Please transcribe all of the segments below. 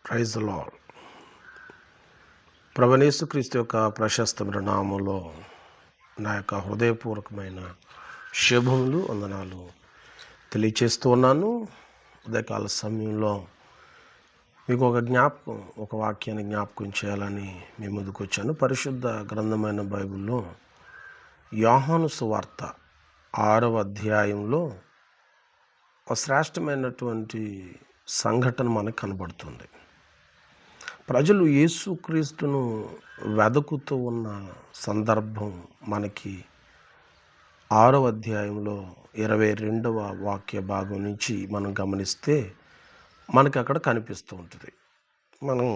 Praise the lord. ప్రభువైన యేసుక్రీస్తు యొక్క ప్రశస్తమైన నామములో నా యొక్క హృదయపూర్వకమైన శుభములు వందనాలు తెలియచేస్తూ ఉన్నాను. ఉదయకాల సమయంలో మీకు ఒక వాక్యాన్ని జ్ఞాపకం చేయాలని మీ ముందుకు వచ్చాను. పరిశుద్ధ గ్రంథమైన బైబిల్లో యోహాను సువార్త 6వ అధ్యాయంలో ఒక శ్రేష్టమైనటువంటి సంఘటన మనకు కనబడుతుంది. ప్రజలు యేసుక్రీస్తును వెదకుతూ ఉన్న సందర్భం మనకి 6వ అధ్యాయంలో 22వ వాక్య భాగం నుంచి మనం గమనిస్తే మనకి అక్కడ కనిపిస్తూ ఉంటుంది. మనం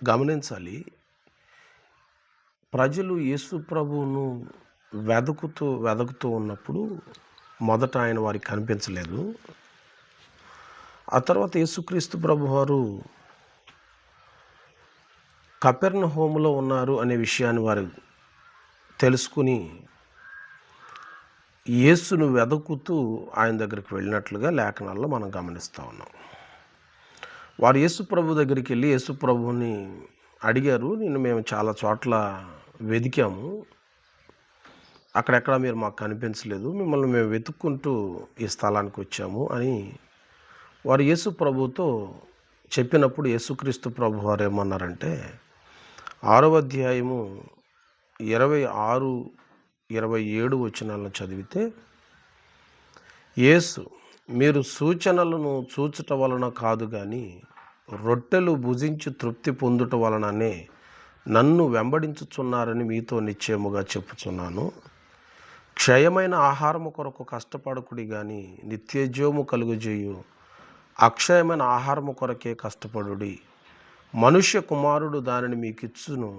గమనించాలి, ప్రజలు యేసు ప్రభువును వెదకుతూ ఉన్నప్పుడు మొదట ఆయన వారికి కనిపించలేదు. ఆ తర్వాత యేసుక్రీస్తు ప్రభు వారు కపెర్నహూములో ఉన్నారు అనే విషయాన్ని వారు తెలుసుకుని యేసును వెదకుతూ ఆయన దగ్గరికి వెళ్ళినట్లుగా లేఖనాల్లో మనం గమనిస్తూ ఉన్నాం. వారు యేసు ప్రభు దగ్గరికి వెళ్ళి యేసు ప్రభుని అడిగారు, మేము చాలా చోట్ల వెదికాము, అక్కడెక్కడ మీరు మాకు కనిపించలేదు, మిమ్మల్ని మేము వెతుక్కుంటూ ఈ స్థలానికి వచ్చాము అని వారు యేసు ప్రభుతో చెప్పినప్పుడు యేసుక్రీస్తు ప్రభు వారు ఏమన్నారంటే 6వ అధ్యాయము 26, 27 వచనాలను చదివితే, యేసు, మీరు సూచనలను చూచుట వలన కాదు కానీ రొట్టెలు భుజించి తృప్తి పొందుట వలననే నన్ను వెంబడించుచున్నారని మీతో నిశ్చయముగా చెప్పుచున్నాను. క్షయమైన ఆహారము కొరకు కష్టపడకుడి కానీ నిత్యజీవము కలుగజేయు అక్షయమైన ఆహారము కొరకే కష్టపడుడి. మనుష్య కుమారుడు దానిని మీకు ఇచ్చును,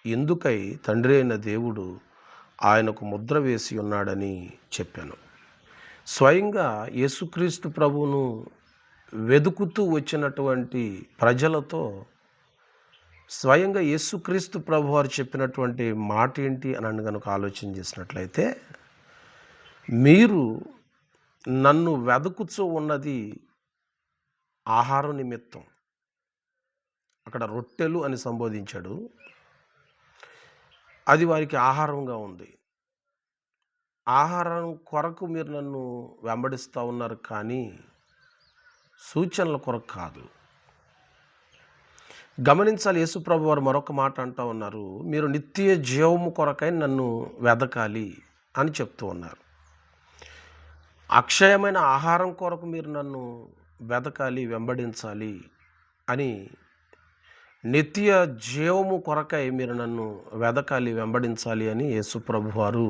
ఎందుకై తండ్రి అయిన దేవుడు ఆయనకు ముద్ర వేసి ఉన్నాడని చెప్పాను. స్వయంగా యేసుక్రీస్తు ప్రభువును వెదుకుతూ వచ్చినటువంటి ప్రజలతో స్వయంగా యేసుక్రీస్తు ప్రభు వారు చెప్పినటువంటి మాట ఏంటి అని కనుక ఆలోచన చేసినట్లయితే, మీరు నన్ను వెదుకుతూ ఉన్నది ఆహారం నిమిత్తం. అక్కడ రొట్టెలు అని సంబోధించాడు, అది వారికి ఆహారంగా ఉంది. ఆహారం కొరకు మీరు నన్ను వెంబడిస్తూ ఉన్నారు కానీ సూచనల కొరకు కాదు. గమనించాలి, యేసుప్రభు వారు మరొక మాట అంటూ ఉన్నారు, మీరు నిత్య జీవము కొరకై నన్ను వెదకాలి అని చెప్తూ ఉన్నారు. అక్షయమైన ఆహారం కొరకు మీరు నన్ను వెదకాలి, వెంబడించాలి అని, నిత్య జీవము కొరకై మీరు నన్ను వెదకాలి, వెంబడించాలి అని యేసుప్రభు వారు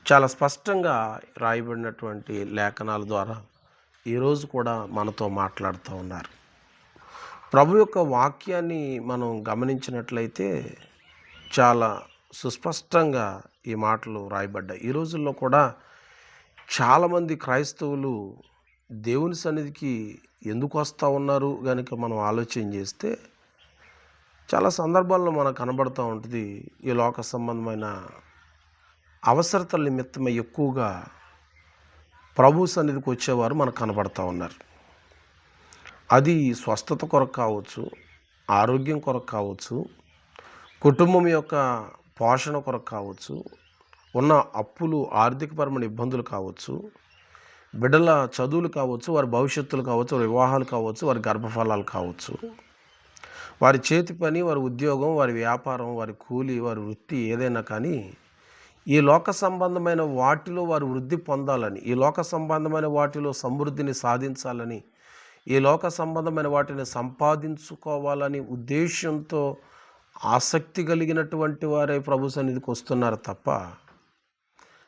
చాలా స్పష్టంగా రాయబడినటువంటి లేఖనాల ద్వారా ఈరోజు కూడా మనతో మాట్లాడుతూ ఉన్నారు. ప్రభు యొక్క వాక్యాన్ని మనం గమనించినట్లయితే చాలా సుస్పష్టంగా ఈ మాటలు రాయబడ్డాయి. ఈ రోజుల్లో కూడా చాలామంది క్రైస్తవులు దేవుని సన్నిధికి ఎందుకు వస్తూ ఉన్నారు కనుక మనం ఆలోచన చేస్తే చాలా సందర్భాల్లో మనకు కనబడుతూ ఉంటుంది, ఈ లోక సంబంధమైన అవసరతల నిమిత్తమై ఎక్కువగా ప్రభు సన్నిధికి వచ్చేవారు మనకు కనబడుతూ ఉన్నారు. అది స్వస్థత కొరకు కావచ్చు, ఆరోగ్యం కొరకు కావచ్చు, కుటుంబం యొక్క పోషణ కొరకు కావచ్చు, ఉన్న అప్పులు, ఆర్థికపరమైన ఇబ్బందులు కావచ్చు, బిడ్డల చదువులు కావచ్చు, వారి భవిష్యత్తులు కావచ్చు, వారి వివాహాలు కావచ్చు, వారి గర్భఫలాలు కావచ్చు, వారి చేతి పని, వారి ఉద్యోగం, వారి వ్యాపారం, వారి కూలి, వారి వృత్తి ఏదైనా కానీ ఈ లోక సంబంధమైన వాటిలో వారు వృద్ధి పొందాలని, ఈ లోక సంబంధమైన వాటిలో సమృద్ధిని సాధించాలని, ఈ లోక సంబంధమైన వాటిని సంపాదించుకోవాలని ఉద్దేశంతో ఆసక్తి కలిగినటువంటి వారే ప్రభు సన్నిధికి వస్తున్నారు తప్ప,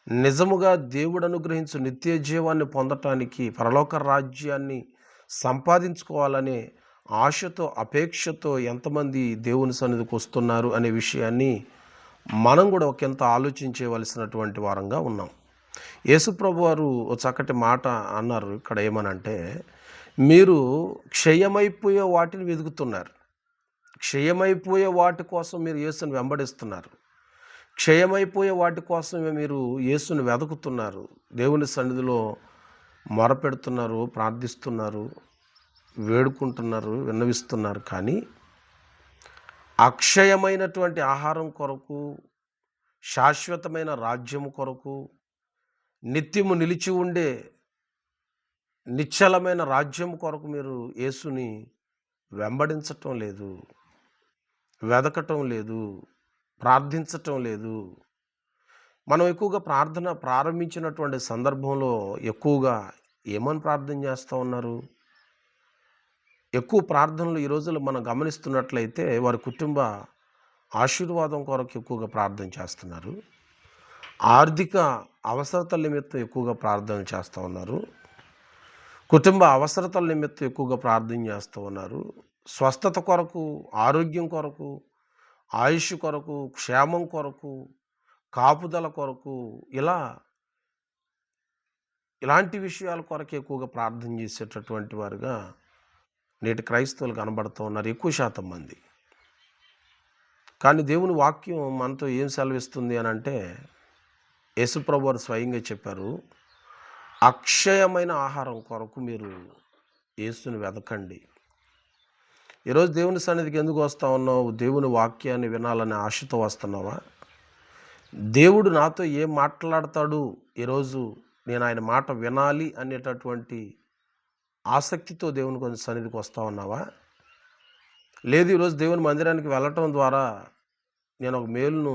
నిజముగా దేవుడు అనుగ్రహించు నిత్య జీవాన్ని పొందటానికి, పరలోక రాజ్యాన్ని సంపాదించుకోవాలనే ఆశతో, అపేక్షతో ఎంతమంది దేవుని సన్నిధికి వస్తున్నారు అనే విషయాన్ని మనం కూడా ఒకంత ఆలోచించవలసినటువంటి వారంగా ఉన్నాం. యేసుప్రభు వారు ఒక చక్కటి మాట అన్నారు ఇక్కడ, ఏమనంటే, మీరు క్షయమైపోయే వాటిని వెతుకుతున్నారు, క్షయమైపోయే వాటి కోసం మీరు యేసుని వెంబడిస్తున్నారు, క్షయమైపోయే వాటి కోసమే మీరు యేసుని వెతుకుతున్నారు, దేవుని సన్నిధిలో మొరపెడుతున్నారు, ప్రార్థిస్తున్నారు, వేడుకుంటున్నారు, విన్నవిస్తున్నారు. కానీ అక్షయమైనటువంటి ఆహారం కొరకు, శాశ్వతమైన రాజ్యము కొరకు, నిత్యము నిలిచి ఉండే నిశ్చలమైన రాజ్యం కొరకు మీరు యేసుని వెంబడించటం లేదు, వెదకటం లేదు, ప్రార్థించటం లేదు. మనం ఎక్కువగా ప్రార్థన ప్రారంభించినటువంటి సందర్భంలో ఎక్కువగా ఏమని ప్రార్థన చేస్తూ ఉన్నారు? ఎక్కువ ప్రార్థనలు ఈ రోజుల్లో మనం గమనిస్తున్నట్లయితే వారి కుటుంబ ఆశీర్వాదం కొరకు ఎక్కువగా ప్రార్థన చేస్తున్నారు. ఆర్థిక అవసరతల నిమిత్తం ఎక్కువగా ప్రార్థన చేస్తూ ఉన్నారు. కుటుంబ అవసరతల నిమిత్తం ఎక్కువగా ప్రార్థన చేస్తూ ఉన్నారు. స్వస్థత కొరకు, ఆరోగ్యం కొరకు, ఆయుష్ కొరకు, క్షేమం కొరకు, కాపుదల కొరకు, ఇలాంటి విషయాల కొరకు ఎక్కువగా ప్రార్థన చేసేటటువంటి వారుగా నేటి క్రైస్తవులు కనబడుతూ ఉన్నారు, ఎక్కువ శాతం మంది. కానీ దేవుని వాక్యం మనతో ఏం సెలవిస్తుంది అని అంటే, యేసుప్రభు వారు స్వయంగా చెప్పారు, అక్షయమైన ఆహారం కొరకు మీరు యేసుని వెదకండి. ఈరోజు దేవుని సన్నిధికి ఎందుకు వస్తూ ఉన్నావు? దేవుని వాక్యాన్ని వినాలనే ఆశతో వస్తున్నావా? దేవుడు నాతో ఏం మాట్లాడతాడు, ఈరోజు నేను ఆయన మాట వినాలి అనేటటువంటి ఆసక్తితో దేవుని కొంచెం సన్నిధికి వస్తూ ఉన్నావా? లేదు ఈరోజు దేవుని మందిరానికి వెళ్ళటం ద్వారా నేను ఒక మేలును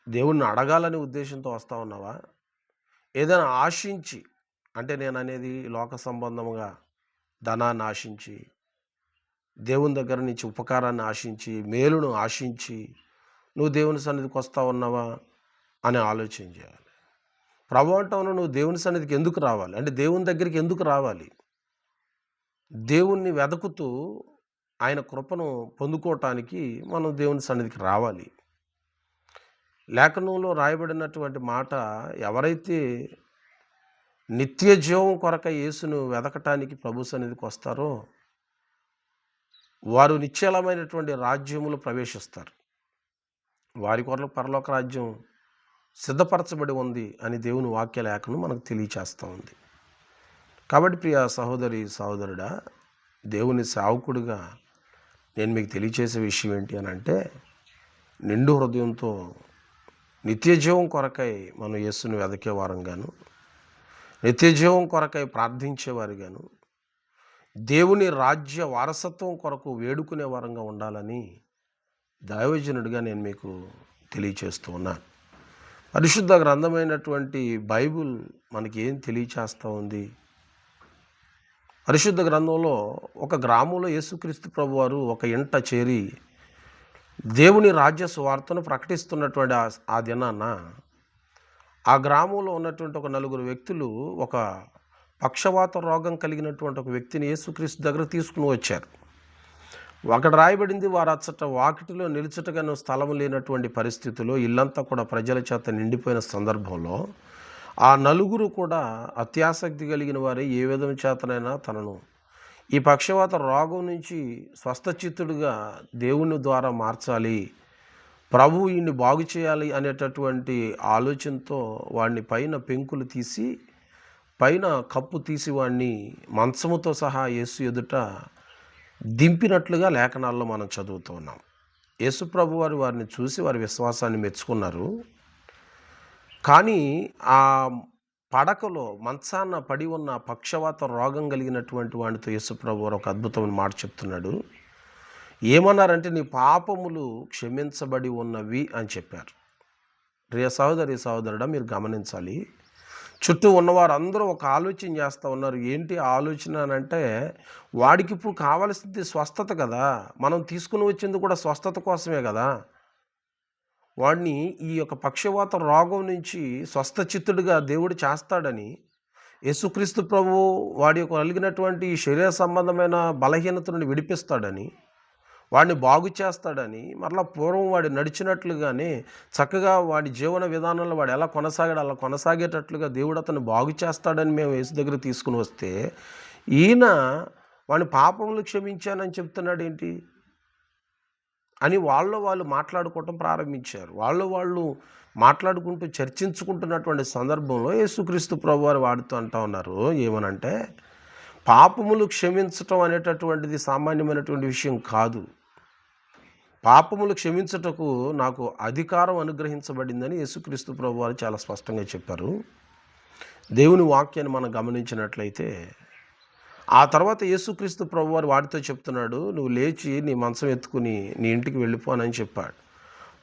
దేవుణ్ణి అడగాలనే ఉద్దేశంతో వస్తూ ఉన్నావా? ఏదైనా ఆశించి, అంటే నేను అనేది లోక సంబంధముగా ధనాన్ని ఆశించి, దేవుని దగ్గర నుంచి ఉపకారాన్ని ఆశించి, మేలును ఆశించి నువ్వు దేవుని సన్నిధికి వస్తూ ఉన్నావా అని ఆలోచన చేయాలి. ప్రభు అంటావును, నువ్వు దేవుని సన్నిధికి ఎందుకు రావాలి అంటే దేవుని దగ్గరికి ఎందుకు రావాలి? దేవుణ్ణి వెతుకుతూ ఆయన కృపను పొందుకోవటానికి మనం దేవుని సన్నిధికి రావాలి. లేఖనంలో రాయబడినటువంటి మాట, ఎవరైతే నిత్య జీవం కొరక యేసును వెదకటానికి ప్రభు సన్నిధికి వస్తారో వారు నిశ్చలమైనటువంటి రాజ్యములు ప్రవేశిస్తారు. వారి కొరకు పరలోక రాజ్యం సిద్ధపరచబడి ఉంది అని దేవుని వాక్య లేఖనం మనకు తెలియచేస్తూ ఉంది. కాబట్టి ప్రియ సహోదరి సహోదరుడా, దేవుని సేవకుడిగా నేను మీకు తెలియచేసే విషయం ఏంటి అని అంటే, నిండు హృదయంతో నిత్యజీవం కొరకై మనం యేసుని వెదకే వారంగాను, నిత్యజీవం కొరకై ప్రార్థించేవారిగాను, దేవుని రాజ్య వారసత్వం కొరకు వేడుకునే వారంగా ఉండాలని దైవజనుడిగా నేను మీకు తెలియచేస్తూ ఉన్నాను. పరిశుద్ధ గ్రంథమైనటువంటి బైబిల్ మనకి ఏం తెలియచేస్తూ ఉంది? పరిశుద్ధ గ్రంథంలో ఒక గ్రామంలో యేసుక్రీస్తు ప్రభువారు ఒక ఇంట చేరి దేవుని రాజ్య సువార్తను ప్రకటిస్తున్నటువంటి ఆ దినాన ఆ గ్రామంలో ఉన్నటువంటి ఒక నలుగురు వ్యక్తులు ఒక పక్షవాత రోగం కలిగినటువంటి ఒక వ్యక్తిని యేసుక్రీస్తు దగ్గర తీసుకుని వచ్చారు. అక్కడ రాయబడింది, వారు అచ్చట వాకిటిలో నిలుచుటగాను స్థలం లేనటువంటి పరిస్థితుల్లో ఇల్లంతా కూడా ప్రజల చేత నిండిపోయిన సందర్భంలో ఆ నలుగురు కూడా అత్యాసక్తి కలిగిన వారే ఏ విధం చేతనైనా తనను ఈ పక్షవాత రోగం నుంచి స్వస్థచిత్తుడుగా దేవుని ద్వారా మార్చాలి, ప్రభువు ఈయన్ని బాగు చేయాలి అనేటటువంటి ఆలోచనతో వాడిని పైన పెంకులు తీసి, పైన కప్పు తీసి వాడిని మంచముతో సహా యేసు ఎదుట దింపినట్లుగా లేఖనాల్లో మనం చదువుతూ ఉన్నాం. యేసు ప్రభు వారిని చూసి వారి విశ్వాసాన్ని మెచ్చుకున్నారు. కానీ ఆ పడకలో మంచాన పడి ఉన్న పక్షవాత రోగం కలిగినటువంటి వాడితో యేసు ప్రభు వారు ఒక అద్భుతమైన మాట చెప్తున్నాడు. ఏమన్నారంటే, నీ పాపములు క్షమించబడి ఉన్నవి అని చెప్పారు. ప్రియ సహోదరి సహోదరుడా, మీరు గమనించాలి, చుట్టూ ఉన్నవారు అందరూ ఒక ఆలోచన చేస్తూ ఉన్నారు. ఏంటి ఆలోచన అని అంటే, వాడికి ఇప్పుడు కావాల్సింది స్వస్థత కదా, మనం తీసుకుని వచ్చింది కూడా స్వస్థత కోసమే కదా. వాడిని ఈ యొక్క పక్షవాత రోగం నుంచి స్వస్థచిత్తుడిగా దేవుడు చేస్తాడని, యేసుక్రీస్తు ప్రభువు వాడి యొక్క కలిగినటువంటి శరీర సంబంధమైన బలహీనత నుండి విడిపిస్తాడని, వాడిని బాగు చేస్తాడని, మరలా పూర్వం వాడు నడిచినట్లుగానే చక్కగా వాడి జీవన విధానంలో వాడు ఎలా కొనసాగాడు అలా కొనసాగేటట్లుగా దేవుడు అతను బాగు చేస్తాడని మేము యేసు దగ్గర తీసుకుని వస్తే, ఈయన వాడిని పాపములు క్షమించానని చెప్తున్నాడు ఏంటి అని వాళ్ళు మాట్లాడుకోవటం ప్రారంభించారు. వాళ్ళు మాట్లాడుకుంటూ చర్చించుకుంటున్నటువంటి సందర్భంలో యేసుక్రీస్తు ప్రభువారు వాడుతూ అంటూ ఉన్నారు, ఏమనంటే, పాపములు క్షమించటం అనేటటువంటిది సామాన్యమైనటువంటి విషయం కాదు. పాపములు క్షమించుటకు నాకు అధికారం అనుగ్రహించబడిందని యేసుక్రీస్తు ప్రభువారు చాలా స్పష్టంగా చెప్పారు. దేవుని వాక్యాన్ని మనం గమనించినట్లయితే ఆ తర్వాత యేసుక్రీస్తు ప్రభువారు వాడితో చెప్తున్నాడు, నువ్వు లేచి నీ మంచం ఎత్తుకుని నీ ఇంటికి వెళ్ళిపోనని చెప్పాడు.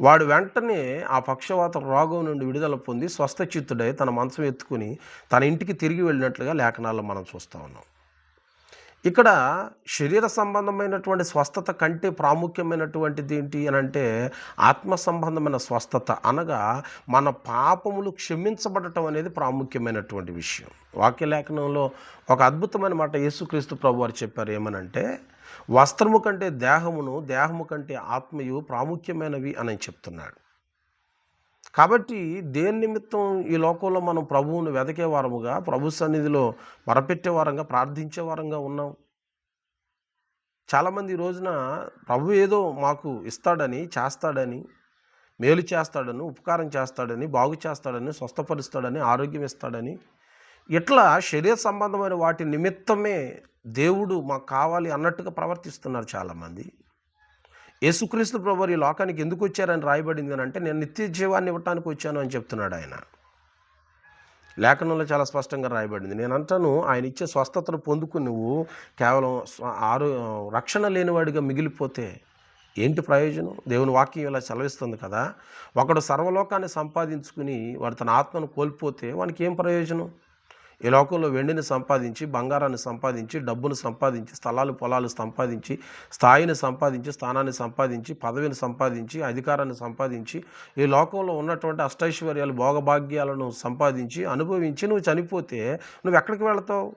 వాడు వెంటనే ఆ పక్షవాత రోగం నుండి విడుదల పొంది స్వస్థచిత్తుడై తన మంచం ఎత్తుకుని తన ఇంటికి తిరిగి వెళ్ళినట్లుగా లేఖనాల్లో మనం చూస్తూ ఉన్నాం. ఇక్కడ శరీర సంబంధమైనటువంటి స్వస్థత కంటే ప్రాముఖ్యమైనటువంటిది ఏంటి అని అంటే ఆత్మ సంబంధమైన స్వస్థత, అనగా మన పాపములు క్షమించబడటం అనేది ప్రాముఖ్యమైనటువంటి విషయం. వాక్యలేఖనంలో ఒక అద్భుతమైన మాట యేసుక్రీస్తు ప్రభువారు చెప్పారు. ఏమనంటే, వస్త్రము కంటే దేహమును, దేహము కంటే ఆత్మయు ప్రాముఖ్యమైనవి అని చెప్తున్నాడు. కాబట్టి దేని నిమిత్తం ఈ లోకంలో మనం ప్రభువును వెతికే వారముగా, ప్రభు సన్నిధిలో మొరపెట్టే వారంగా, ప్రార్థించే వారంగా ఉన్నాం. చాలామంది ఈ రోజున ప్రభు ఏదో మాకు ఇస్తాడని, చేస్తాడని, మేలు చేస్తాడని, ఉపకారం చేస్తాడని, బాగు చేస్తాడని, స్వస్థపరుస్తాడని, ఆరోగ్యం ఇస్తాడని, ఇట్లా శరీర సంబంధమైన వాటి నిమిత్తమే దేవుడు మాకు కావాలి అన్నట్టుగా ప్రవర్తిస్తున్నారు చాలామంది. యేసుక్రీస్తు ప్రభువారు ఈ లోకానికి ఎందుకు వచ్చారని రాయబడింది అని అంటే, నేను నిత్య జీవాన్ని ఇవ్వటానికి వచ్చాను అని చెప్తున్నాడు ఆయన. లేఖనంలో చాలా స్పష్టంగా రాయబడింది. నేను అంటాను, ఆయన ఇచ్చే స్వస్థతను పొందుకుని నువ్వు కేవలం రక్షణ లేనివాడిగా మిగిలిపోతే ఏంటి ప్రయోజనం? దేవుని వాక్యం ఇలా సెలవిస్తుంది కదా, ఒకడు సర్వలోకాన్ని సంపాదించుకుని వాడు తన ఆత్మను కోల్పోతే వానికి ఏం ప్రయోజనం? ఈ లోకంలో వెండిని సంపాదించి, బంగారాన్ని సంపాదించి, డబ్బును సంపాదించి, స్థలాలు పొలాలు సంపాదించి, స్థాయిని సంపాదించి, స్థానాన్ని సంపాదించి, పదవిని సంపాదించి, అధికారాన్ని సంపాదించి, ఈ లోకంలో ఉన్నటువంటి అష్టైశ్వర్యాలు, భోగభాగ్యాలను సంపాదించి, అనుభవించి నువ్వు చనిపోతే నువ్వు ఎక్కడికి వెళతావు?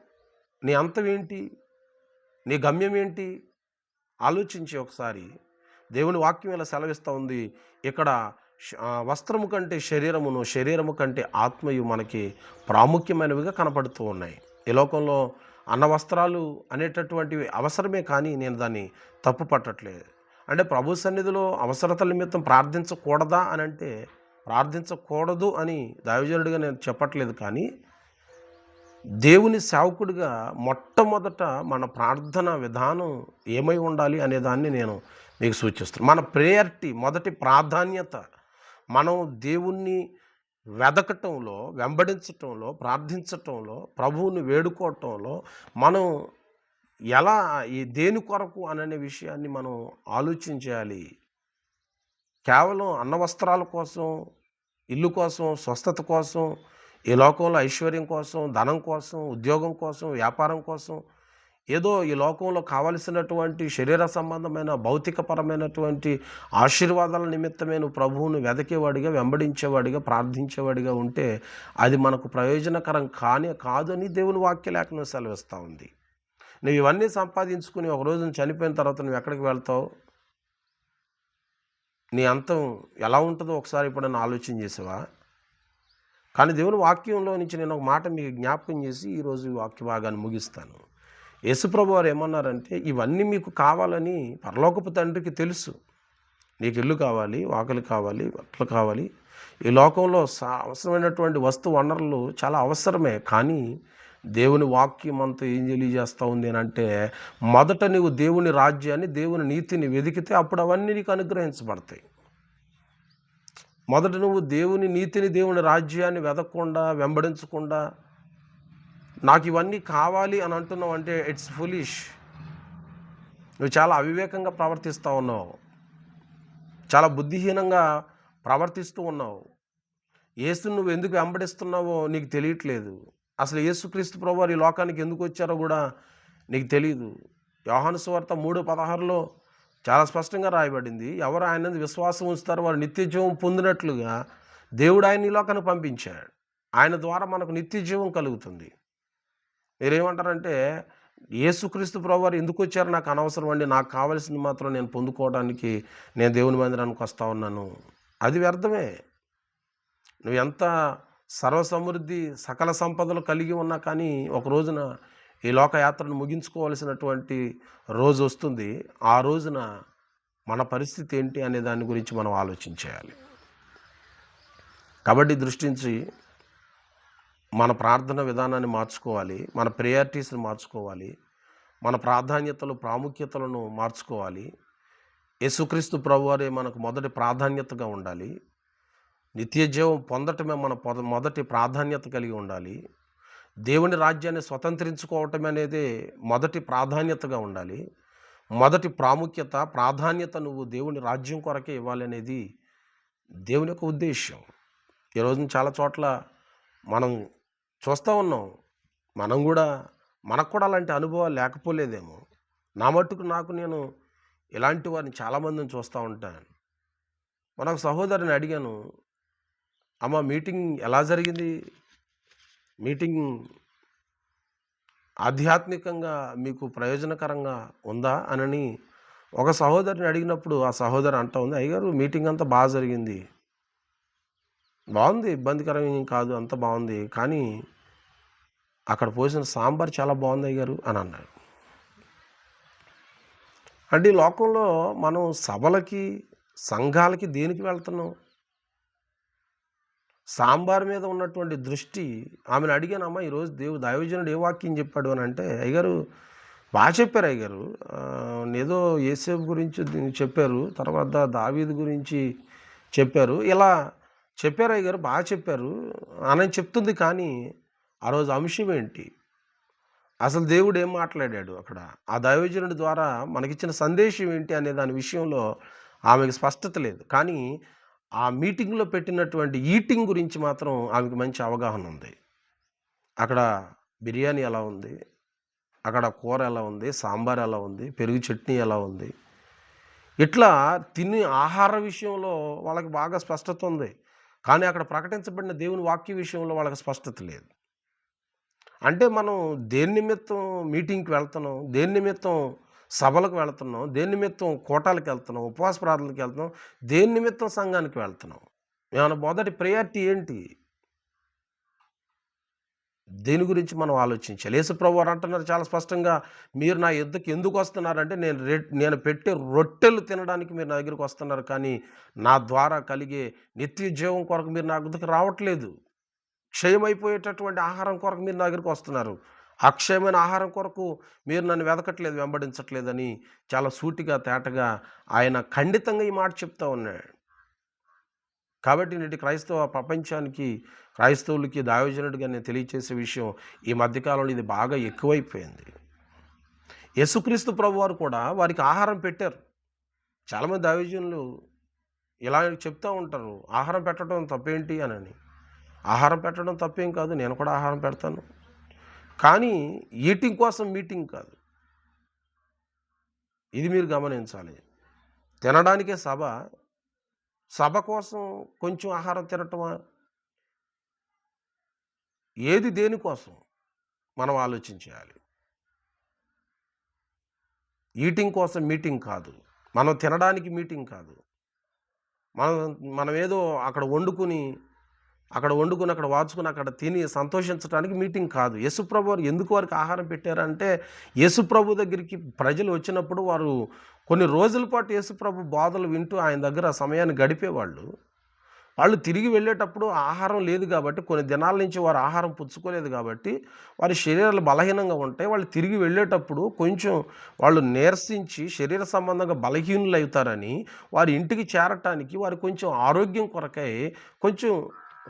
నీ అంతం ఏంటి? నీ గమ్యం ఏంటి? ఆలోచించి ఒకసారి. దేవుని వాక్యం ఇలా సెలవిస్తూ ఉంది. ఇక్కడ వస్త్రము కంటే శరీరమును, శరీరము కంటే ఆత్మయు మనకి ప్రాముఖ్యమైనవిగా కనపడుతూ ఉన్నాయి. ఈ లోకంలో అన్న వస్త్రాలు అనేటటువంటివి అవసరమే, కానీ నేను దాన్ని తప్పు పట్టట్లేదు. అంటే ప్రభు సన్నిధిలో అవసరతల నిమిత్తం ప్రార్థించకూడదా అని అంటే ప్రార్థించకూడదు అని దైవజనుడిగా నేను చెప్పట్లేదు. కానీ దేవుని సేవకుడిగా మొట్టమొదట మన ప్రార్థన విధానం ఏమై ఉండాలి అనే దాన్ని నేను మీకు సూచిస్తున్నాను. మన ప్రయారిటీ, మొదటి ప్రాధాన్యత మనం దేవుణ్ణి వెదకటంలో, వెంబడించటంలో, ప్రార్థించటంలో, ప్రభువుని వేడుకోవటంలో మనం ఎలా దేని కొరకు అనే విషయాన్ని మనం ఆలోచించాలి. కేవలం అన్నవస్త్రాల కోసం, ఇల్లు కోసం, స్వస్థత కోసం, ఈ లోకంలో ఐశ్వర్యం కోసం, ధనం కోసం, ఉద్యోగం కోసం, వ్యాపారం కోసం, ఏదో ఈ లోకంలో కావలసినటువంటి శరీర సంబంధమైన భౌతికపరమైనటువంటి ఆశీర్వాదాల నిమిత్తమే నువ్వు ప్రభువును వెదకేవాడిగా, వెంబడించేవాడిగా, ప్రార్థించేవాడిగా ఉంటే అది మనకు ప్రయోజనకరం కాదని దేవుని వాక్యలేఖనం సెలవిస్తూ ఉంది. నువ్వు ఇవన్నీ సంపాదించుకుని ఒక రోజున చనిపోయిన తర్వాత నువ్వు ఎక్కడికి వెళ్తావు? నీ అంతం ఎలా ఉంటుందో ఒకసారి ఎప్పుడైనా ఆలోచన చేసావా? కానీ దేవుని వాక్యంలో నుంచి నేను ఒక మాట మీకు జ్ఞాపకం చేసి ఈరోజు ఈ వాక్య భాగాన్ని ముగిస్తాను. యేసుప్రభు వారు ఏమన్నారంటే, ఇవన్నీ మీకు కావాలని పరలోకపు తండ్రికి తెలుసు. నీకు ఇల్లు కావాలి, వాకిలి కావాలి, బట్టలు కావాలి, ఈ లోకంలో అవసరమైనటువంటి వనరులు చాలా అవసరమే. కానీ దేవుని వాక్యం అంతా ఏం తెలియజేస్తూ ఉంది అని అంటే, మొదట నువ్వు దేవుని రాజ్యాన్ని, దేవుని నీతిని వెతికితే అప్పుడు అవన్నీ నీకు అనుగ్రహించబడతాయి. మొదట నువ్వు దేవుని నీతిని, దేవుని రాజ్యాన్ని వెతకకుండా, వెంబడించకుండా నాకు ఇవన్నీ కావాలి అని అంటున్నావు అంటే ఇట్స్ ఫులిష్. నువ్వు చాలా అవివేకంగా ప్రవర్తిస్తూ ఉన్నావు, చాలా బుద్ధిహీనంగా ప్రవర్తిస్తూ ఉన్నావు. యేసును నువ్వు ఎందుకు వెంబడిస్తున్నావో నీకు తెలియట్లేదు. అసలు యేసుక్రీస్తు ప్రభువారు ఈ లోకానికి ఎందుకు వచ్చారో కూడా నీకు తెలియదు. యోహాను సువార్త 3:16లో చాలా స్పష్టంగా రాయబడింది, ఎవరు ఆయన విశ్వాసం ఉంచుతారో వారు నిత్య జీవం పొందినట్లుగా దేవుడు ఆయన ఈ లోకానికి పంపించాడు. ఆయన ద్వారా మనకు నిత్య జీవం కలుగుతుంది. మీరేమంటారంటే, యేసుక్రీస్తు ప్రభువారు ఎందుకు వచ్చారు నాకు అనవసరం అండి, నాకు కావాల్సింది మాత్రం నేను పొందుకోవడానికి నేను దేవుని మందిరానికి వస్తూ ఉన్నాను. అది వ్యర్థమే. నువ్వు ఎంత సర్వసమృద్ధి సకల సంపదలు కలిగి ఉన్నా కానీ ఒక రోజున ఈ లోకయాత్రను ముగించుకోవాల్సినటువంటి రోజు వస్తుంది. ఆ రోజున మన పరిస్థితి ఏంటి అనే దాని గురించి మనం ఆలోచించేయాలి. కాబట్టి దృష్టించి మన ప్రార్థన విధానాన్ని మార్చుకోవాలి, మన ప్రయారిటీస్ని మార్చుకోవాలి, మన ప్రాధాన్యతలు ప్రాముఖ్యతలను మార్చుకోవాలి. యేసుక్రీస్తు ప్రభువారే మనకు మొదటి ప్రాధాన్యతగా ఉండాలి. నిత్య జీవం పొందటమే మన మొదటి ప్రాధాన్యత కలిగి ఉండాలి. దేవుని రాజ్యాన్ని స్వతంత్రించుకోవటం అనేది మొదటి ప్రాధాన్యతగా ఉండాలి. మొదటి ప్రాముఖ్యత ప్రాధాన్యత నువ్వు దేవుని రాజ్యం కొరకే ఇవ్వాలనేది దేవుని యొక్క ఉద్దేశం. ఈరోజు చాలా చోట్ల మనం చూస్తూ ఉన్నాం. మనకు కూడా అలాంటి అనుభవాలు లేకపోలేదేమో. నా మట్టుకు నేను ఇలాంటి వారిని చాలామందిని చూస్తూ ఉంటాను. ఒక సహోదరిని అడిగాను, అమ్మ మీటింగ్ ఎలా జరిగింది? మీటింగ్ ఆధ్యాత్మికంగా మీకు ప్రయోజనకరంగా ఉందా అని ఒక సహోదరిని అడిగినప్పుడు ఆ సహోదరి అంటూ ఉంది, అయ్యగారు మీటింగ్ అంతా బాగా జరిగింది, బాగుంది, ఇబ్బందికరం ఏం కాదు, అంత బాగుంది, కానీ అక్కడ పోసిన సాంబార్ చాలా బాగుంది అయ్యగారు అని అన్నాడు. అంటే ఈ లోకంలో మనం సభలకి సంఘాలకి దేనికి వెళ్తున్నాం? సాంబార్ మీద ఉన్నటువంటి దృష్టి. ఆమెను అడిగానమ్మా, ఈరోజు దైవజనుడు ఏ వాక్యం చెప్పాడు అని అంటే, అయ్యగారు బాగా చెప్పారు అయ్యగారు, ఏదో యేసేపు గురించి చెప్పారు, తర్వాత దావీదు గురించి చెప్పారు, ఇలా చెప్పారు అయ్యగారు, బాగా చెప్పారు అని చెప్తుంది. కానీ ఆ రోజు అంశం ఏంటి? అసలు దేవుడు ఏం మాట్లాడాడు అక్కడ? ఆ దైవజనుడి ద్వారా మనకిచ్చిన సందేశం ఏంటి అనే దాని విషయంలో ఆమెకు స్పష్టత లేదు. కానీ ఆ మీటింగ్లో పెట్టినటువంటి ఈటింగ్ గురించి మాత్రం ఆమెకు మంచి అవగాహన ఉంది. అక్కడ బిర్యానీ ఎలా ఉంది, అక్కడ కూర ఎలా ఉంది, సాంబార్ ఎలా ఉంది, పెరుగు చట్నీ ఎలా ఉంది, ఇట్లా తిని ఆహార విషయంలో వాళ్ళకి బాగా స్పష్టత ఉంది. కానీ అక్కడ ప్రకటించబడిన దేవుని వాక్య విషయంలో వాళ్ళకి స్పష్టత లేదు. అంటే మనం దేని నిమిత్తం మీటింగ్కి వెళ్తున్నాం, దేని నిమిత్తం సభలకు వెళ్తున్నాం, దేని నిమిత్తం కూటాలకు వెళ్తున్నాం, ఉపవాస ప్రార్థనలకు వెళ్తున్నాం, దేని నిమిత్తం సంఘానికి వెళ్తున్నాం? ఏమైనా మొదటి ప్రయారిటీ ఏంటి? దేని గురించి మనం ఆలోచించాలి. యేసుప్రభు వారు అంటున్నారు చాలా స్పష్టంగా, మీరు నా యొద్దకు ఎందుకు వస్తున్నారంటే నేను పెట్టే రొట్టెలు తినడానికి మీరు నా దగ్గరికి వస్తున్నారు, కానీ నా ద్వారా కలిగే నిత్య జీవం కొరకు మీరు నా దగ్గరికి రావట్లేదు. క్షయమైపోయేటటువంటి ఆహారం కొరకు మీరు నా దగ్గరికి వస్తున్నారు. అక్షయమైన ఆహారం కొరకు మీరు నన్ను వెదకట్లేదు, వెంబడించట్లేదని చాలా సూటిగా తేటగా ఆయన ఖండితంగా ఈ మాట చెప్తా ఉన్నాడు. కాబట్టి నేటి క్రైస్తవ ప్రపంచానికి, క్రైస్తవులకి దైవజనుడిగా నేను తెలియచేసే విషయం, ఈ మధ్యకాలంలో ఇది బాగా ఎక్కువైపోయింది. యేసుక్రీస్తు ప్రభువారు కూడా వారికి ఆహారం పెట్టారు. చాలామంది దైవజనులు ఇలా చెప్తూ ఉంటారు, ఆహారం పెట్టడం తప్పేంటి అని. ఆహారం పెట్టడం తప్పేం కాదు, నేను కూడా ఆహారం పెడతాను. కానీ ఈటింగ్ కోసం మీటింగ్ కాదు. ఇది మీరు గమనించాలి. తినడానికే సభ కోసం కొంచెం ఆహారం తినటమా? ఏది దేనికోసం మనం ఆలోచించాలి. ఈటింగ్ కోసం మీటింగ్ కాదు, మనం తినడానికి మీటింగ్ కాదు. మనం ఏదో అక్కడ వండుకుని అక్కడ వాచుకుని అక్కడ తిని సంతోషించడానికి మీటింగ్ కాదు. యేసుప్రభు వారు ఎందుకు వారికి ఆహారం పెట్టారంటే, యేసుప్రభు దగ్గరికి ప్రజలు వచ్చినప్పుడు వారు కొన్ని రోజుల పాటు యేసుప్రభు బోధలు వింటూ ఆయన దగ్గర సమయాన్ని గడిపేవాళ్ళు. వాళ్ళు తిరిగి వెళ్ళేటప్పుడు ఆహారం లేదు కాబట్టి, కొన్ని దినాల నుంచి వారు ఆహారం పుచ్చుకోలేదు కాబట్టి వారి శరీరాలు బలహీనంగా ఉంటాయి. వాళ్ళు తిరిగి వెళ్ళేటప్పుడు కొంచెం వాళ్ళు నీరసించి శరీర సంబంధంగా బలహీనులు అవుతారని వారి ఇంటికి చేరటానికి వారు కొంచెం ఆరోగ్యం కొరకై కొంచెం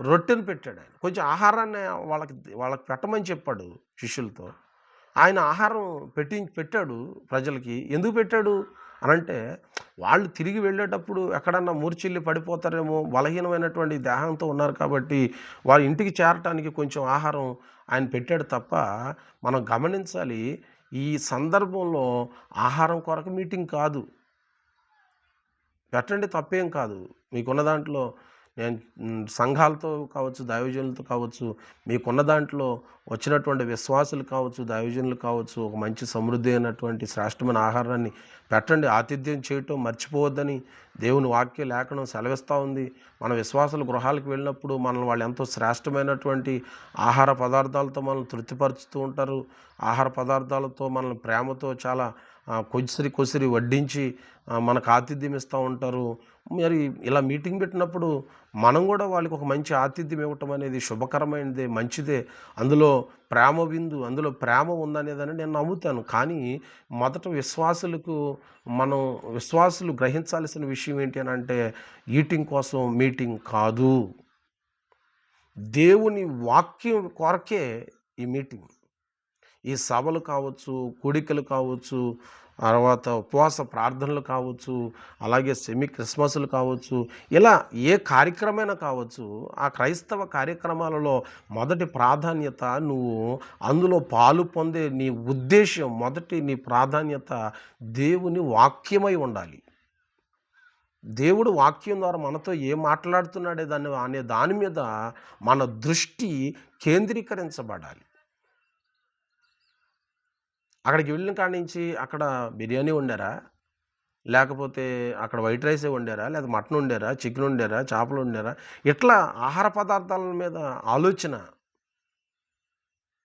రొట్టెను పెట్టాడు ఆయన. కొంచెం ఆహారాన్ని వాళ్ళకి పెట్టమని చెప్పాడు శిష్యులతో. ఆయన ఆహారం పెట్టాడు ప్రజలకి. ఎందుకు పెట్టాడు అనంటే, వాళ్ళు తిరిగి వెళ్ళేటప్పుడు ఎక్కడన్నా మూర్ఛిల్లి పడిపోతారేమో, బలహీనమైనటువంటి దేహంతో ఉన్నారు కాబట్టి వారి ఇంటికి చేరటానికి కొంచెం ఆహారం ఆయన పెట్టాడు తప్ప, మనం గమనించాలి, ఈ సందర్భంలో ఆహారం కొరకు మీటింగ్ కాదు. పెట్టండి, తప్పేం కాదు. మీకున్న దాంట్లో నేను సంఘాలతో కావచ్చు, దైవజనులతో కావచ్చు, మీకున్న దాంట్లో వచ్చినటువంటి విశ్వాసులు కావచ్చు, దైవజనులు కావచ్చు, ఒక మంచి సమృద్ధి అయినటువంటి శ్రేష్టమైన ఆహారాన్ని పెట్టండి. ఆతిథ్యం చేయటం మర్చిపోవద్దని దేవుని వాక్య లేఖనం సెలవిస్తూ ఉంది. మన విశ్వాసుల గృహాలకు వెళ్ళినప్పుడు మనల్ని వాళ్ళు ఎంతో శ్రేష్టమైనటువంటి ఆహార పదార్థాలతో మనల్ని తృప్తిపరుచుతూ ఉంటారు. ఆహార పదార్థాలతో మనల్ని ప్రేమతో చాలా కొసిరి కొసిరి వడ్డించి మనకు ఆతిథ్యం ఇస్తూ ఉంటారు. మరి ఇలా మీటింగ్ పెట్టినప్పుడు మనం కూడా వాళ్ళకి ఒక మంచి ఆతిథ్యం ఇవ్వటం అనేది శుభకరమైనదే, మంచిదే. అందులో ప్రేమ విందు, అందులో ప్రేమ ఉందనేదని నేను నమ్ముతాను. కానీ మొదట మనం విశ్వాసులు గ్రహించాల్సిన విషయం ఏంటి అని అంటే, ఈటింగ్ కోసం మీటింగ్ కాదు, దేవుని వాక్యం కొరకే ఈ మీటింగ్. ఈ సభలు కావచ్చు, కూడికలు కావచ్చు, తర్వాత ఉపవాస ప్రార్థనలు కావచ్చు, అలాగే సెమీ క్రిస్మస్లు కావచ్చు, ఇలా ఏ కార్యక్రమైనా కావచ్చు, ఆ క్రైస్తవ కార్యక్రమాలలో మొదటి ప్రాధాన్యత నువ్వు అందులో పాలు పొందే నీ ఉద్దేశం, నీ ప్రాధాన్యత దేవుని వాక్యమై ఉండాలి. దేవుడు వాక్యం ద్వారా మనతో ఏం మాట్లాడుతున్నాడే అనే దాని మీద మన దృష్టి కేంద్రీకరించబడాలి. అక్కడికి వెళ్ళిన కాడి నుంచి అక్కడ బిర్యానీ వండారా, లేకపోతే అక్కడ వైట్ రైసే వండారా, లేదా మటన్ వండారా, చికెన్ వండారా, చేపలు వండారా, ఇట్లా ఆహార పదార్థాల మీద ఆలోచన.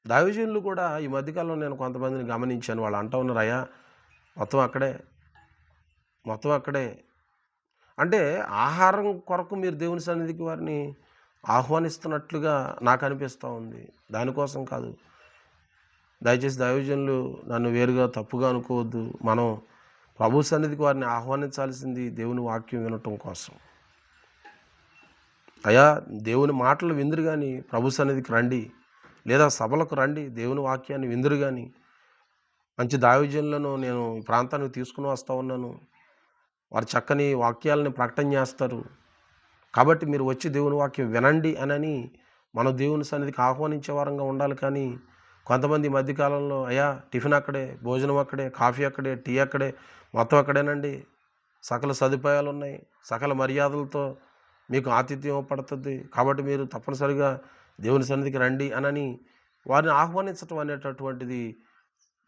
దైవజనులు కూడా ఈ మధ్యకాలంలో నేను కొంతమందిని గమనించాను. వాళ్ళు అంటూ ఉన్నారు, అయ్యా మొత్తం అక్కడే అంటే ఆహారం కొరకు మీరు దేవుని సన్నిధికి వారిని ఆహ్వానిస్తున్నట్లుగా నాకు అనిపిస్తూ ఉంది. దానికోసం కాదు. దయచేసి దైవజనులు నన్ను వేరుగా తప్పుగా అనుకోవద్దు. మనం ప్రభు సన్నిధికి వారిని ఆహ్వానించాల్సింది దేవుని వాక్యం వినటం కోసం. అయ్యా దేవుని మాటలు విందురు కానీ ప్రభు సన్నిధికి రండి, లేదా సభలకు రండి, దేవుని వాక్యాన్ని విందురు కానీ. మంచి దైవజనులను నేను ఈ ప్రాంతానికి తీసుకుని వస్తూ ఉన్నాను. వారు చక్కని వాక్యాలను ప్రకటన చేస్తారు. కాబట్టి మీరు వచ్చి దేవుని వాక్యం వినండి అని మనం దేవుని సన్నిధికి ఆహ్వానించే వారంగా ఉండాలి. కానీ కొంతమంది ఈ మధ్యకాలంలో అయ్యా టిఫిన్ అక్కడే, భోజనం అక్కడే, కాఫీ అక్కడే, టీ అక్కడే, మొత్తం అక్కడేనండి, సకల సదుపాయాలు ఉన్నాయి, సకల మర్యాదలతో మీకు ఆతిథ్యం పడుతుంది, కాబట్టి మీరు తప్పనిసరిగా దేవుని సన్నిధికి రండి అని వారిని ఆహ్వానించటం అనేటటువంటిది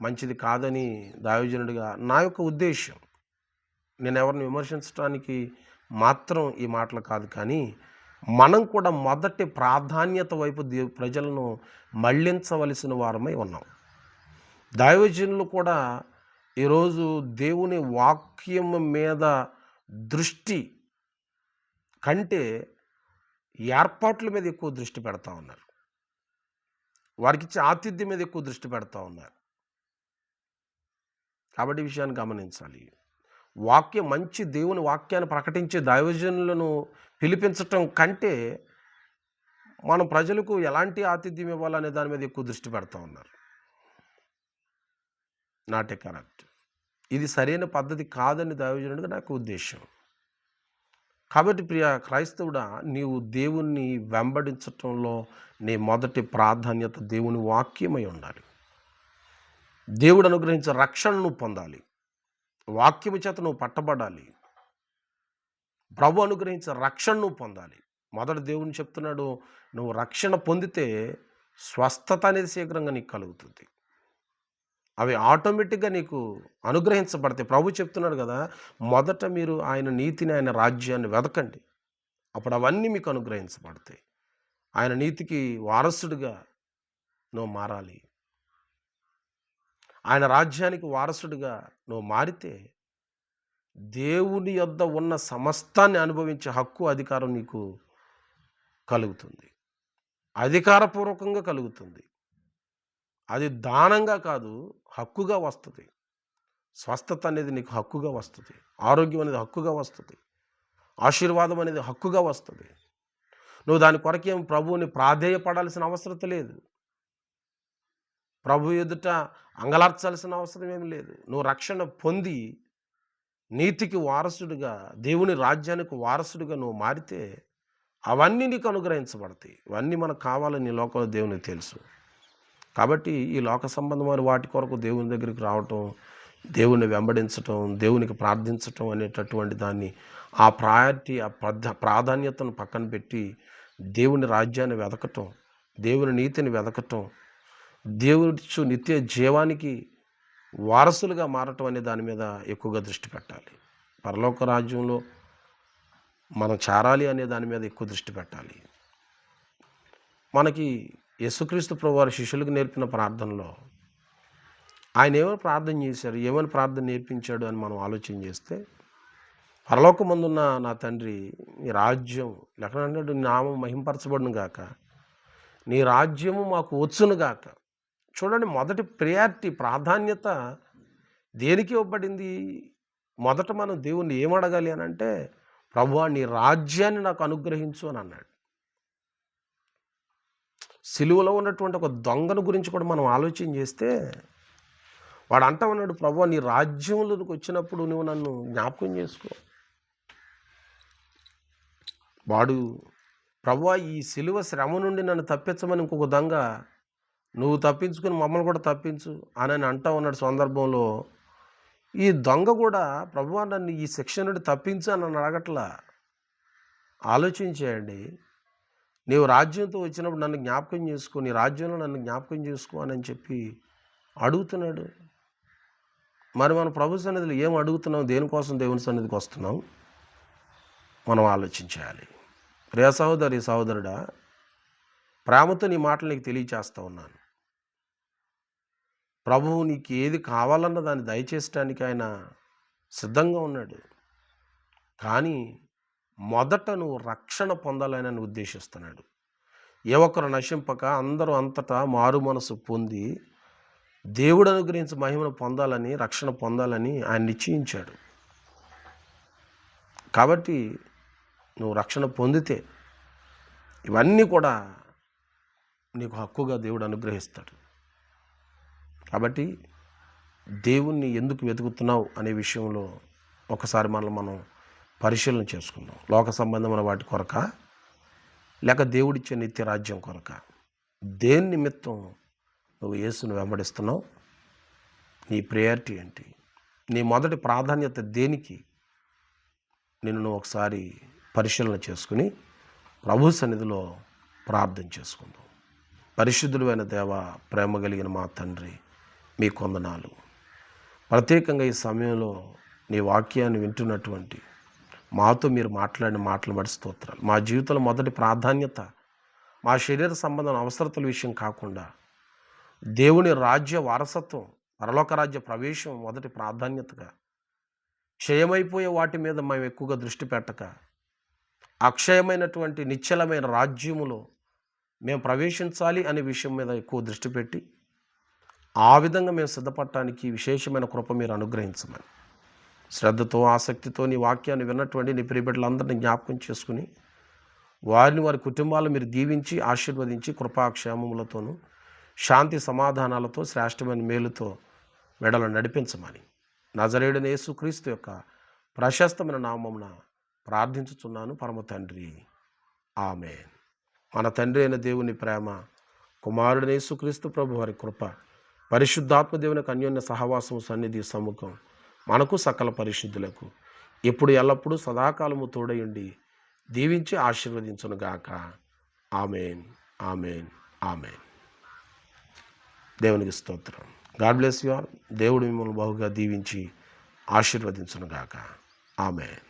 మంచిది కాదని దైవజనుడిగా నా యొక్క ఉద్దేశం. నేను ఎవరిని విమర్శించడానికి మాత్రం ఈ మాటలు కాదు. కానీ మనం కూడా మొదటి ప్రాధాన్యత వైపు ప్రజలను మళ్లించవలసిన వారమై ఉన్నాం. దైవజనులు కూడా ఈరోజు దేవుని వాక్యం మీద దృష్టి కంటే ఏర్పాట్ల మీద ఎక్కువ దృష్టి పెడతా ఉన్నారు. వారికి ఇచ్చే ఆతిథ్యం మీద ఎక్కువ దృష్టి పెడతా ఉన్నారు. కాబట్టి ఈ విషయాన్ని గమనించాలి. మంచి దేవుని వాక్యాన్ని ప్రకటించే దైవజనులను పిలిపించటం కంటే మనం ప్రజలకు ఎలాంటి ఆతిథ్యం ఇవ్వాలనే దాని మీద ఎక్కువ దృష్టి పెడతా ఉన్నారు. Not a correct. ఇది సరైన పద్ధతి కాదని దైవజనుడిగా నాకు ఉద్దేశం. కాబట్టి ప్రియ క్రైస్తవుడా, నీవు దేవుణ్ణి వెంబడించటంలో నీ మొదటి ప్రాధాన్యత దేవుని వాక్యమై ఉండాలి. దేవుడు అనుగ్రహించే రక్షణను పొందాలి. వాక్యము చేత నువ్వు పట్టబడాలి. ప్రభు అనుగ్రహించే రక్షణను పొందాలి. మొదట దేవుని చెప్తున్నాడు, నువ్వు రక్షణ పొందితే స్వస్థత అనేది శీఘ్రంగా నీకు కలుగుతుంది. అవి ఆటోమేటిక్గా నీకు అనుగ్రహించబడతాయి. ప్రభు చెప్తున్నాడు కదా, మొదట మీరు ఆయన నీతిని, ఆయన రాజ్యాన్ని వెతకండి, అప్పుడు అవన్నీ మీకు అనుగ్రహించబడతాయి. ఆయన నీతికి వారసుడిగా నువ్వు మారాలి. ఆయన రాజ్యానికి వారసుడిగా నువ్వు మారితే దేవుని యొద్ద ఉన్న సమస్తాన్ని అనుభవించే హక్కు, అధికారం నీకు కలుగుతుంది. అధికారపూర్వకంగా కలుగుతుంది. అది దానంగా కాదు, హక్కుగా వస్తుంది. స్వస్థత అనేది నీకు హక్కుగా వస్తుంది. ఆరోగ్యం అనేది హక్కుగా వస్తుంది. ఆశీర్వాదం అనేది హక్కుగా వస్తుంది. నువ్వు దాని కొరకేం ప్రభువుని ప్రాధేయపడాల్సిన అవసరం లేదు. ప్రభు ఎదుట అంగలార్చాల్సిన అవసరం ఏమి లేదు. నువ్వు రక్షణ పొంది నీతికి వారసుడిగా, దేవుని రాజ్యానికి వారసుడిగా నువ్వు మారితే అవన్నీ నీకు అనుగ్రహించబడతాయి. ఇవన్నీ మనకు కావాలని ఈ లోకంలో దేవునికి తెలుసు. కాబట్టి ఈ లోక సంబంధమైన వాటి కొరకు దేవుని దగ్గరికి రావటం, దేవుని వెంబడించటం, దేవునికి ప్రార్థించటం అనేటటువంటి దాన్ని, ఆ ప్రయారిటీ, ఆ ప్రాధాన్యతను పక్కన పెట్టి దేవుని రాజ్యాన్ని వెతకటం, దేవుని నీతిని వెతకటం, దేవుడిచ్చు నిత్య జీవానికి వారసులుగా మారటం అనే దాని మీద ఎక్కువగా దృష్టి పెట్టాలి. పరలోక రాజ్యంలో మనం చేరాలి అనే దాని మీద ఎక్కువ దృష్టి పెట్టాలి. మనకి యేసుక్రీస్తు ప్రభువారి శిష్యులకు నేర్పిన ప్రార్థనలో ఆయన ఏమని ప్రార్థన చేశారు, ఏమని ప్రార్థన నేర్పించాడు అని మనం ఆలోచన చేస్తే, పరలోకమందున్న నా తండ్రి, నీ రాజ్యం లేకపోతే అన్నాడు, నీ నామం మహింపరచబడును గాక, నీ రాజ్యము మాకు వచ్చును గాక. చూడండి, మొదటి ప్రయారిటీ ప్రాధాన్యత దేనికి ఇవ్వబడింది? మొదట మనం దేవుణ్ణి ఏమడగాలి అని అంటే, ప్రభువా నీ రాజ్యాన్ని నాకు అనుగ్రహించు అని అన్నాడు. సిలువలో ఉన్నటువంటి ఒక దొంగను గురించి కూడా మనం ఆలోచన చేస్తే, వాడు అంటా ఉన్నాడు, ప్రభువా నీ రాజ్యంలోకి వచ్చినప్పుడు నువ్వు నన్ను జ్ఞాపకం చేసుకో. వాడు, ప్రభువా ఈ సిలువ శ్రమ నుండి నన్ను తప్పించమని ఇంకొక దొంగ, నువ్వు తప్పించుకుని మమ్మల్ని కూడా తప్పించు అని అంటా ఉన్నాడు సందర్భంలో, ఈ దొంగ కూడా ప్రభువా నన్ను ఈ శిక్ష నుండి తప్పించు అని నన్ను అడగట్లా. ఆలోచించేయండి, నీవు రాజ్యంతో వచ్చినప్పుడు నన్ను జ్ఞాపకం చేసుకో, నీ రాజ్యంలో నన్ను జ్ఞాపకం చేసుకో అని చెప్పి అడుగుతున్నాడు. మరి మన ప్రభు సన్నిధిలో ఏం అడుగుతున్నాం, దేనికోసం దేవుని సన్నిధికి వస్తున్నాం, మనం ఆలోచించాలి. ప్రియ సహోదరి సహోదరుడా, ప్రేమతో నీ మాటలు నీకు తెలియచేస్తూ ఉన్నాను. ప్రభువు నీకు ఏది కావాలన్న దాన్ని దయచేయడానికి ఆయన సిద్ధంగా ఉన్నాడు. కానీ మొదట నువ్వు రక్షణ పొందాలని ఆయన ఉద్దేశిస్తున్నాడు. ఏ ఒక్కరు నశింపక అందరూ అంతటా మారు మనసు పొంది దేవుడు అనుగ్రహించి మహిమను పొందాలని, రక్షణ పొందాలని ఆయన నిశ్చయించాడు. కాబట్టి నువ్వు రక్షణ పొందితే ఇవన్నీ కూడా నీకు హక్కుగా దేవుడు అనుగ్రహిస్తాడు. కాబట్టి దేవుణ్ణి ఎందుకు వెతుకుతున్నావు అనే విషయంలో ఒకసారి మనం పరిశీలన చేసుకుందాం. లోక సంబంధమైన వాటి కొరక, లేక దేవుడిచ్చే నిత్య రాజ్యం కొరక? దేని నిమిత్తం నువ్వు యేసును వెంబడిస్తున్నావు? నీ ప్రయారిటీ ఏంటి? నీ మొదటి ప్రాధాన్యత దేనికి? నిన్ను నువ్వు ఒకసారి పరిశీలన చేసుకుని ప్రభు సన్నిధిలో ప్రార్థన చేసుకుందాం. పరిశుద్ధుడైన దేవ, ప్రేమ కలిగిన మా తండ్రి, మీ కొందనాలు. ప్రత్యేకంగా ఈ సమయంలో నీ వాక్యాన్ని వింటున్నటువంటి మాతో మీరు మాట్లాడిన మాటలు బట్టి స్తోత్రాలు. మా జీవితంలో మొదటి ప్రాధాన్యత మా శరీర సంబంధం అవసరతల విషయం కాకుండా దేవుని రాజ్య వారసత్వం, పరలోక రాజ్య ప్రవేశం మొదటి ప్రాధాన్యతగా, క్షయమైపోయే వాటి మీద మేము ఎక్కువగా దృష్టి పెట్టక అక్షయమైనటువంటి నిశ్చలమైన రాజ్యములో మేము ప్రవేశించాలి అనే విషయం మీద ఎక్కువ దృష్టి పెట్టి ఆ విధంగా మేము సిద్ధపడటానికి విశేషమైన కృప మీరు అనుగ్రహించమని శ్రద్ధతో, ఆసక్తితో నీ వాక్యాన్ని విన్నటువంటి నీ ప్రియబిడ్డలందరినీ జ్ఞాపకం చేసుకుని వారిని, వారి కుటుంబాలు మీరు దీవించి ఆశీర్వదించి కృపాక్షేమములతోనూ శాంతి సమాధానాలతో శ్రేష్టమైన మేలుతో వెడల నడిపించమని నజరేయుడైన యేసుక్రీస్తు యొక్క ప్రశస్తమైన నామమున ప్రార్థించుచున్నాను పరమ తండ్రి, ఆమేన్. మన తండ్రి అయిన దేవుని ప్రేమ, కుమారుడైన యేసుక్రీస్తు ప్రభు వారి కృప, పరిశుద్ధాత్మ దేవునికి అన్యోన్య సహవాసం, సన్నిధి, సముఖం మనకు సకల పరిశుద్ధులకు ఇప్పుడు ఎల్లప్పుడూ సదాకాలము తోడయుండి దీవించి ఆశీర్వదించునుగాక. ఆమేన్, ఆమేన్, ఆమేన్. దేవునికి స్తోత్రం. God bless you all. దేవుడు మిమ్మల్ని బహుగా దీవించి ఆశీర్వదించునుగాక. ఆమేన్.